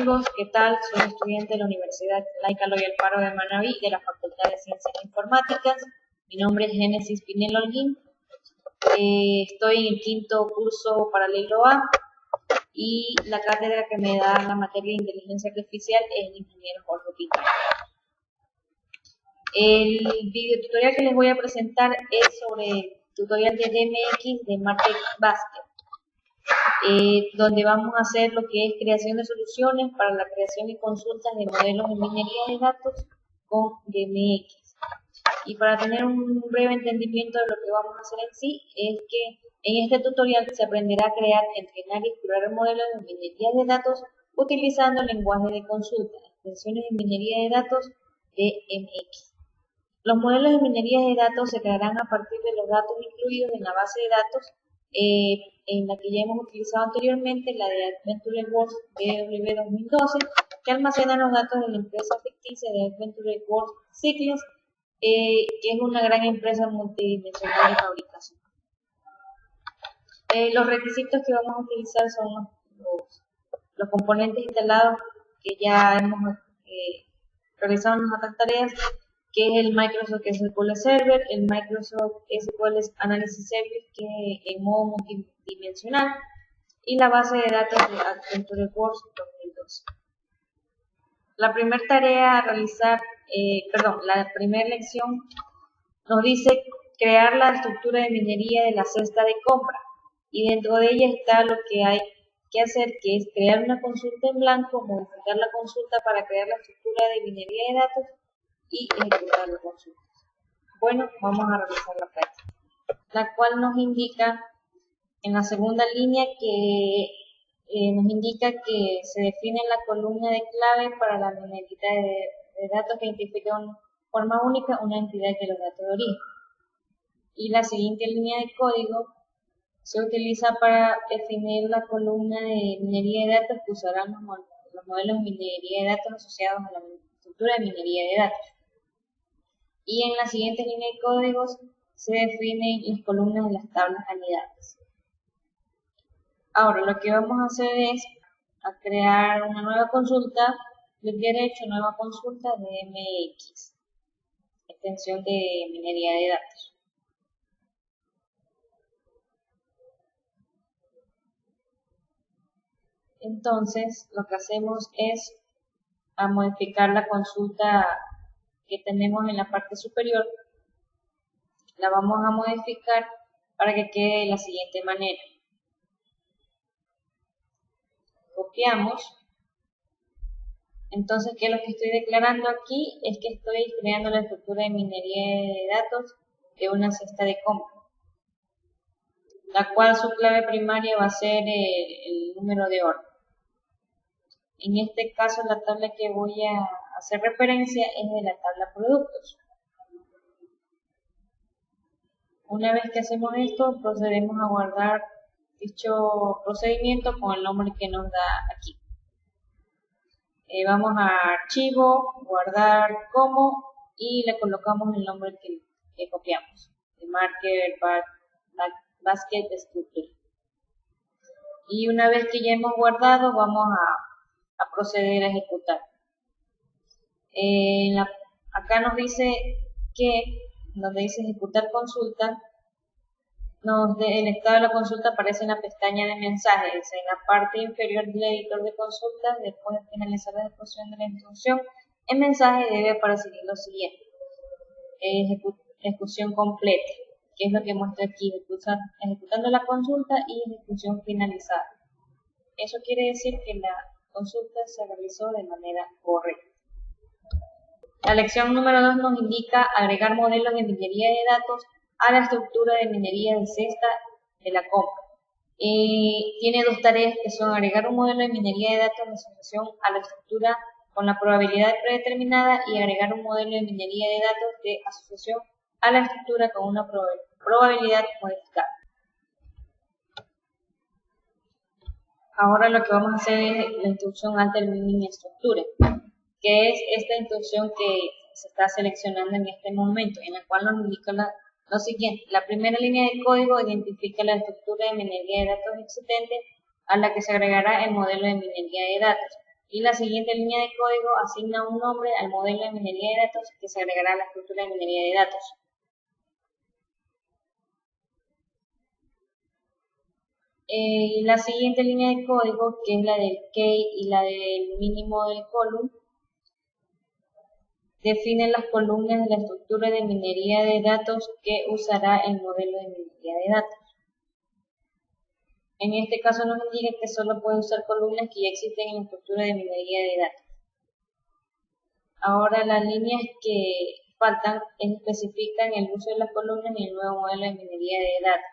amigos, ¿qué tal? Soy estudiante de la Universidad Laica Loyola Alfaro de Manabí, de la Facultad de Ciencias Informáticas. Mi nombre es Génesis Pinel Holguín. Estoy en el quinto curso paralelo A y la cátedra que me da la materia de inteligencia artificial es el ingeniero Jorge Pinto. El video tutorial que les voy a presentar es sobre el tutorial de DMX de Market Basket. Donde vamos a hacer lo que es creación de soluciones para la creación y consultas de modelos de minería de datos con DMX. Y para tener un breve entendimiento de lo que vamos a hacer en sí, es que en este tutorial se aprenderá a crear, entrenar y explorar modelos de minería de datos utilizando el lenguaje de consulta, extensiones de minería de datos DMX. Los modelos de minería de datos se crearán a partir de los datos incluidos en la base de datos en la que ya hemos utilizado anteriormente, la de Adventure Works DW 2012, que almacena los datos de la empresa ficticia de Adventure Works Cycles, que es una gran empresa multidimensional de fabricación. Los requisitos que vamos a utilizar son los componentes instalados que ya hemos realizado en otras tareas, que es el Microsoft SQL Server, el Microsoft SQL Analysis Service, que en modo multidimensional, y la base de datos de Adventure Works 2012. La primera tarea a realizar, la primera lección nos dice crear la estructura de minería de la cesta de compra, y dentro de ella está lo que hay que hacer, que es crear una consulta en blanco, modificar la consulta para crear la estructura de minería de datos y ejecutar la consulta. Bueno, vamos a realizar la práctica, la cual nos indica en la segunda línea que nos indica que se define la columna de clave para la minería de datos que identifica de forma única una entidad de los datos de origen. Y la siguiente línea de código se utiliza para definir la columna de minería de datos que usarán los modelos de minería de datos asociados a la estructura de minería de datos. Y en la siguiente línea de códigos se definen las columnas de las tablas anidadas. Ahora lo que vamos a hacer es crear una nueva consulta, clic derecho, nueva consulta de DMX, extensión de minería de datos. Entonces lo que hacemos es modificar la consulta que tenemos en la parte superior, la vamos a modificar para que quede de la siguiente manera. Copiamos. Entonces, ¿qué es lo que estoy declarando aquí? Es que estoy creando la estructura de minería de datos de una cesta de compra, la cual su clave primaria va a ser el número de orden. En este caso, la tabla que voy a hacer referencia es de la tabla productos. Una vez que hacemos esto, procedemos a guardar dicho procedimiento con el nombre que nos da aquí. Vamos a archivo, guardar como, y le colocamos el nombre que copiamos, de Market Basket Structure. Y una vez que ya hemos guardado, vamos a proceder a ejecutar. Acá nos dice que, donde dice ejecutar consulta, el estado de la consulta aparece en la pestaña de mensajes, en la parte inferior del editor de consultas. Después de finalizar la ejecución de la instrucción, el mensaje debe aparecer lo siguiente: ejecución completa, que es lo que muestra aquí, ejecutando la consulta y ejecución finalizada. Eso quiere decir que la consulta se realizó de manera correcta. La lección número 2 nos indica agregar modelos de minería de datos a la estructura de minería de cesta de la compra. Tiene dos tareas, que son agregar un modelo de minería de datos en asociación a la estructura con la probabilidad predeterminada y agregar un modelo de minería de datos de asociación a la estructura con una probabilidad modificada. Ahora lo que vamos a hacer es la instrucción alt determining estructure, que es esta instrucción que se está seleccionando en este momento, en la cual nos indica lo siguiente: la primera línea de código identifica la estructura de minería de datos existente a la que se agregará el modelo de minería de datos. Y la siguiente línea de código asigna un nombre al modelo de minería de datos que se agregará a la estructura de minería de datos. Y la siguiente línea de código, que es la del key y la del mínimo del column, define las columnas de la estructura de minería de datos que usará el modelo de minería de datos. En este caso nos indica que solo puede usar columnas que ya existen en la estructura de minería de datos. Ahora las líneas que faltan especifican el uso de las columnas en el nuevo modelo de minería de datos.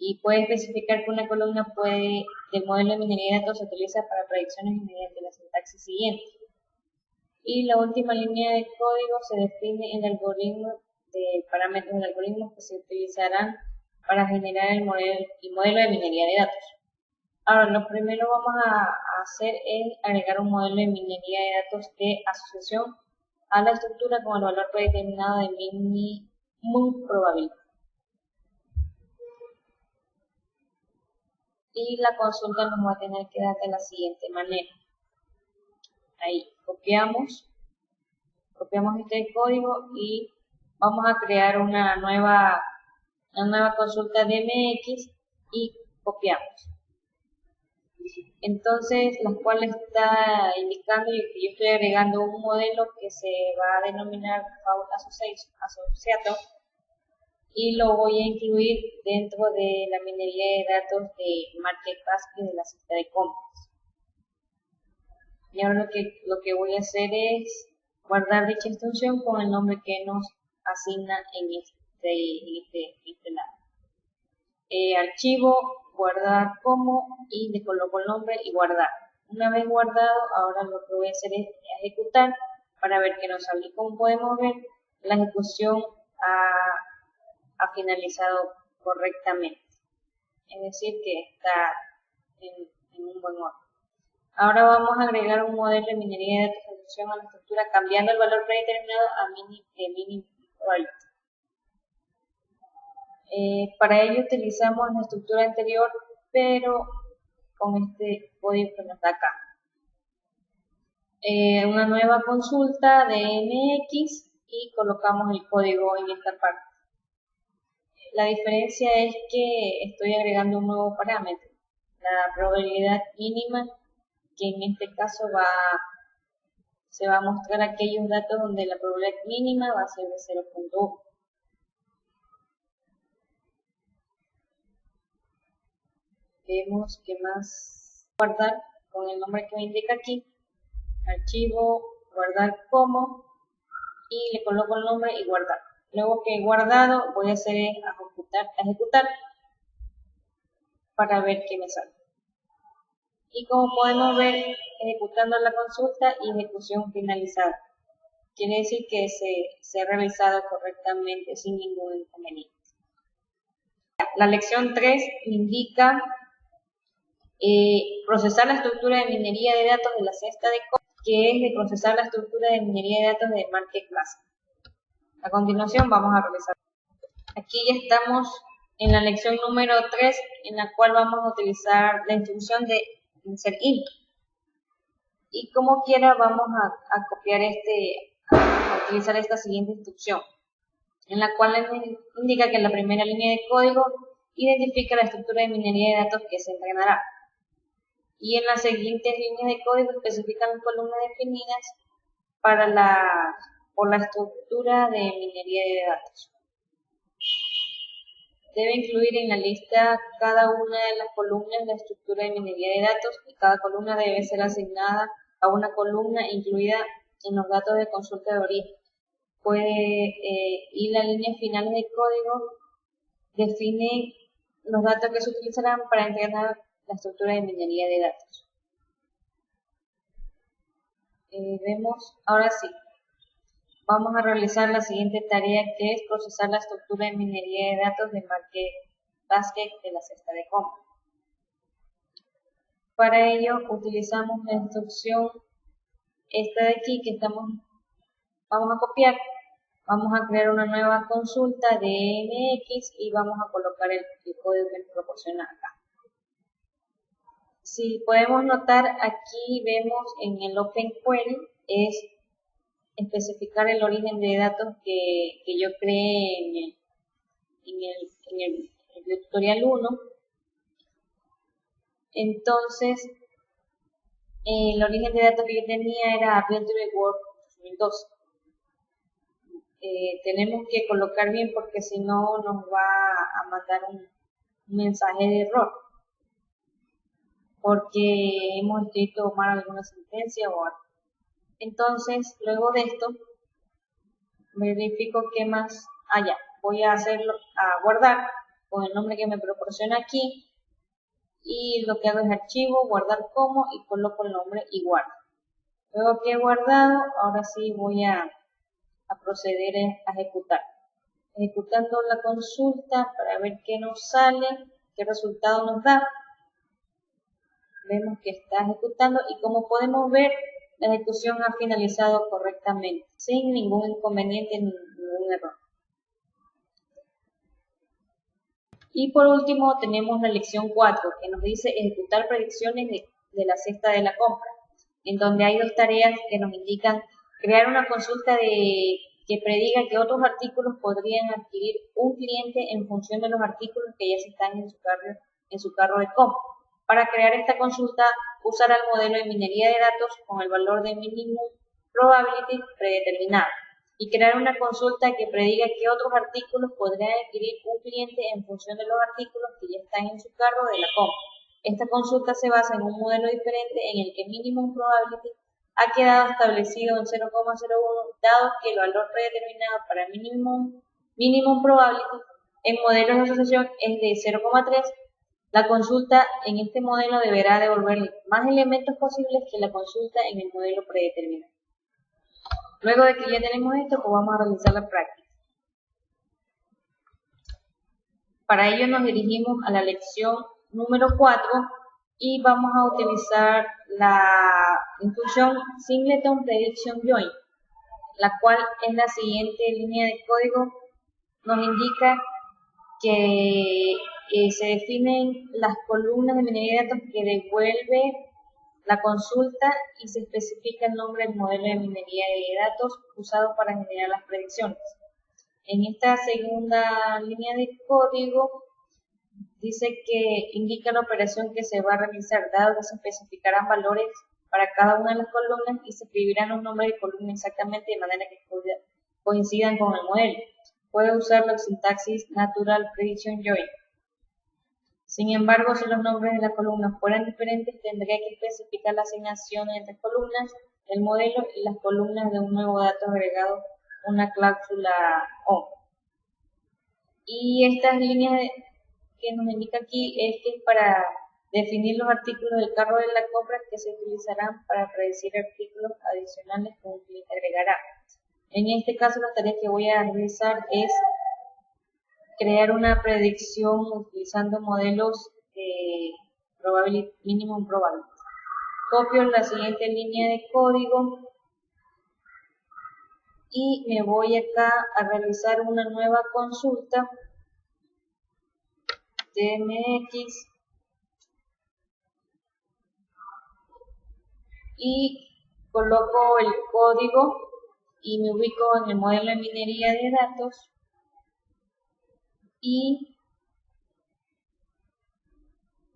Y puede especificar que una columna del modelo de minería de datos se utiliza para predicciones mediante la sintaxis siguiente. Y la última línea de código se define el algoritmo de parámetros de algoritmos que se utilizarán para generar el modelo de minería de datos. Ahora, lo primero vamos a hacer es agregar un modelo de minería de datos de asociación a la estructura con el valor predeterminado de minimum probabilidad. Y la consulta nos va a tener que dar de la siguiente manera. Ahí, copiamos este código y vamos a crear una nueva consulta de MX y copiamos. Entonces, la cual está indicando que yo estoy agregando un modelo que se va a denominar Fault Associator y lo voy a incluir dentro de la minería de datos de MarketBasket de la cesta de compras. Y ahora lo que voy a hacer es guardar dicha instrucción con el nombre que nos asigna en este lado. Archivo, guardar como y le coloco el nombre y guardar. Una vez guardado, ahora lo que voy a hacer es ejecutar para ver que nos sale. Como podemos ver, la ejecución ha finalizado correctamente. Es decir, que está en un buen orden. Ahora vamos a agregar un modelo de minería de datos de asociación a la estructura cambiando el valor predeterminado a mini probability. Para ello utilizamos la estructura anterior, pero con este código que nos da acá. Una nueva consulta de MX y colocamos el código en esta parte. La diferencia es que estoy agregando un nuevo parámetro, la probabilidad mínima, que en este caso se va a mostrar aquellos datos donde la probabilidad mínima va a ser de 0.1. Vemos que más guardar con el nombre que me indica aquí, archivo, guardar como y le coloco el nombre y guardar. Luego que he guardado voy a hacer ejecutar para ver qué me sale. Y como podemos ver, ejecutando la consulta y ejecución finalizada. Quiere decir que se ha realizado correctamente sin ningún inconveniente. La lección 3 indica procesar la estructura de minería de datos de la cesta de compras, que es de procesar la estructura de minería de datos de MarketBasket. A continuación vamos a realizar. Aquí ya estamos en la lección número 3, en la cual vamos a utilizar la instrucción de insert int. Y como quiera vamos a copiar a utilizar esta siguiente instrucción, en la cual indica que en la primera línea de código identifica la estructura de minería de datos que se entrenará. Y en las siguientes líneas de código especifican columnas definidas por la estructura de minería de datos. Debe incluir en la lista cada una de las columnas de la estructura de minería de datos y cada columna debe ser asignada a una columna incluida en los datos de consulta de origen. Y la línea final del código define los datos que se utilizarán para entrenar la estructura de minería de datos. Vemos, ahora sí, vamos a realizar la siguiente tarea, que es procesar la estructura de minería de datos de MarketBasket de la cesta de compras. Para ello utilizamos la instrucción esta de aquí que vamos a copiar. Vamos a crear una nueva consulta de MX y vamos a colocar el código que nos proporciona acá. Si podemos notar, aquí vemos en el Open Query es especificar el origen de datos que yo creé en el tutorial 1. Entonces, el origen de datos que yo tenía era Virtual World 2012. Tenemos que colocar bien porque si no nos va a mandar un mensaje de error porque hemos escrito mal alguna sentencia o algo. Entonces, luego de esto, verifico qué más allá. Voy a hacerlo, a guardar con el nombre que me proporciona aquí y lo que hago es archivo, guardar como y coloco el nombre y guardo. Luego que he guardado, ahora sí voy a proceder a ejecutar. Ejecutando la consulta para ver qué nos sale, qué resultado nos da. Vemos que está ejecutando y como podemos ver, la ejecución ha finalizado correctamente, sin ningún inconveniente ni ningún error. Y por último tenemos la lección 4, que nos dice ejecutar predicciones de la cesta de la compra, en donde hay dos tareas que nos indican crear una consulta que prediga que otros artículos podrían adquirir un cliente en función de los artículos que ya están en su carro de compra. Para crear esta consulta, usará el modelo de minería de datos con el valor de minimum probability predeterminado y crear una consulta que prediga que otros artículos podrían adquirir un cliente en función de los artículos que ya están en su carro de la compra. Esta consulta se basa en un modelo diferente en el que minimum probability ha quedado establecido en 0,01, dado que el valor predeterminado para minimum probability en modelos de asociación es de 0,3. La consulta en este modelo deberá devolverle más elementos posibles que la consulta en el modelo predeterminado. Luego de que ya tenemos esto, pues vamos a realizar la práctica. Para ello nos dirigimos a la lección número 4 y vamos a utilizar la instrucción Singleton Prediction Join, la cual es la siguiente línea de código. Nos indica que se definen las columnas de minería de datos que devuelve la consulta y se especifica el nombre del modelo de minería de datos usado para generar las predicciones. En esta segunda línea de código dice que indica la operación que se va a realizar, dado que se especificarán valores para cada una de las columnas y se escribirán los nombres de columna exactamente de manera que coincidan con el modelo. Puede usar la sintaxis Natural Prediction Join. Sin embargo, si los nombres de las columnas fueran diferentes, tendría que especificar la asignación entre columnas del modelo y las columnas de un nuevo dato agregado, una cláusula O. Y estas líneas que nos indica aquí es que es para definir los artículos del carro de la compra que se utilizarán para predecir artículos adicionales que un cliente agregará. En este caso, la tarea que voy a realizar es crear una predicción utilizando modelos de minimum probability. Copio la siguiente línea de código y me voy acá a realizar una nueva consulta TMX y coloco el código y me ubico en el modelo de minería de datos y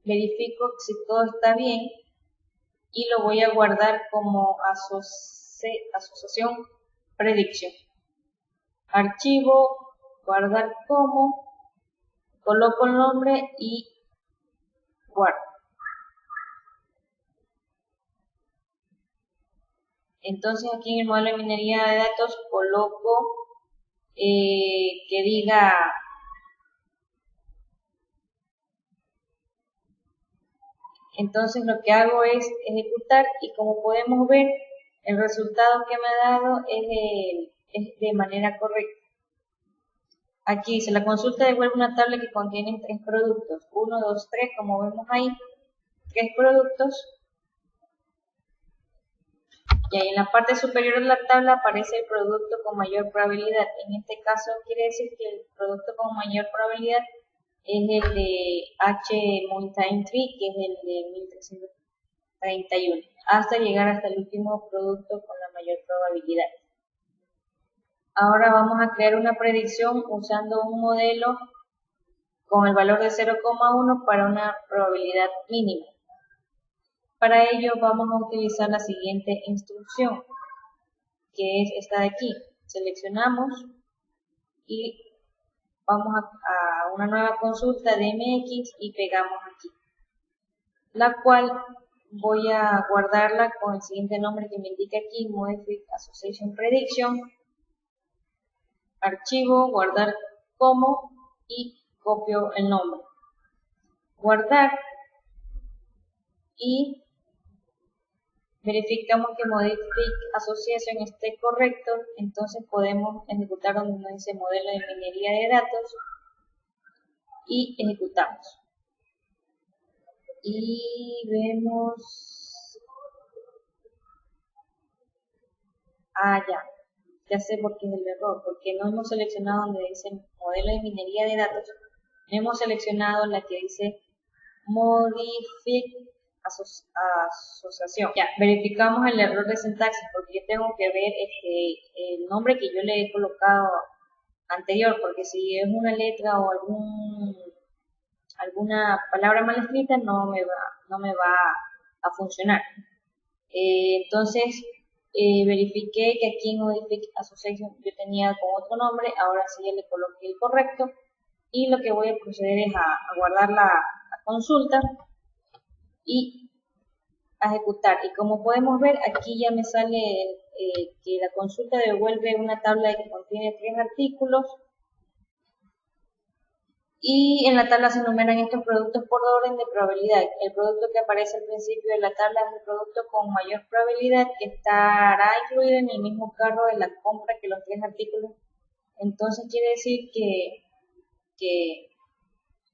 verifico si todo está bien y lo voy a guardar como asociación prediction. Archivo, guardar como, coloco el nombre y guardo. Entonces aquí en el modelo de minería de datos coloco que diga entonces lo que hago es ejecutar y como podemos ver el resultado que me ha dado es de manera correcta. Aquí dice la consulta devuelve una tabla que contiene 3 productos, 1, 2, 3, como vemos ahí, 3 productos. Y ahí en la parte superior de la tabla aparece el producto con mayor probabilidad. En este caso quiere decir que el producto con mayor probabilidad es el de H Mountain Tree, que es el de 1331, hasta llegar hasta el último producto con la mayor probabilidad. Ahora vamos a crear una predicción usando un modelo con el valor de 0,1 para una probabilidad mínima. Para ello vamos a utilizar la siguiente instrucción, que es esta de aquí. Seleccionamos y vamos a una nueva consulta de MX y pegamos aquí, la cual voy a guardarla con el siguiente nombre que me indica aquí, Modified Association Prediction, archivo, guardar como y copio el nombre, guardar y verificamos que Modified Association esté correcto, entonces podemos ejecutar donde nos dice modelo de minería de datos y ejecutamos. Y vemos, ya sé por qué es el error, porque no hemos seleccionado donde dice modelo de minería de datos, no hemos seleccionado la que dice Modified Asociación. Ya, verificamos el error de sintaxis, porque yo tengo que ver el nombre que yo le he colocado anterior, porque si es una letra o alguna palabra mal escrita no me va a funcionar. Entonces verifiqué que aquí en Modified Association yo tenía con otro nombre, ahora sí ya le coloqué el correcto y lo que voy a proceder es a guardar la consulta y a ejecutar. Y como podemos ver, aquí ya me sale que la consulta devuelve una tabla que contiene 3 artículos y en la tabla se enumeran estos productos por orden de probabilidad. El producto que aparece al principio de la tabla es el producto con mayor probabilidad que estará incluido en el mismo carro de la compra que los 3 artículos. Entonces quiere decir que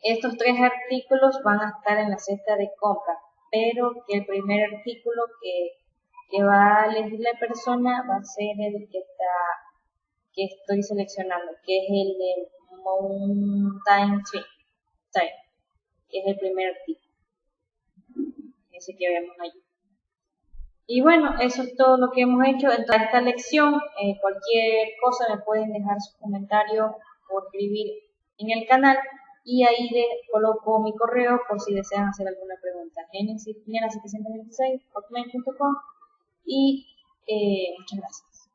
estos 3 artículos van a estar en la cesta de compra, pero que el primer artículo que va a elegir la persona va a ser el que estoy seleccionando, que es el de Mountain Tree, que es el primer artículo, ese que vemos allí. Y bueno, eso es todo lo que hemos hecho en toda esta lección. Cualquier cosa me pueden dejar sus comentarios o escribir en el canal y ahí les coloco mi correo por si desean hacer alguna pregunta. genesis726@hotmail.com y muchas gracias.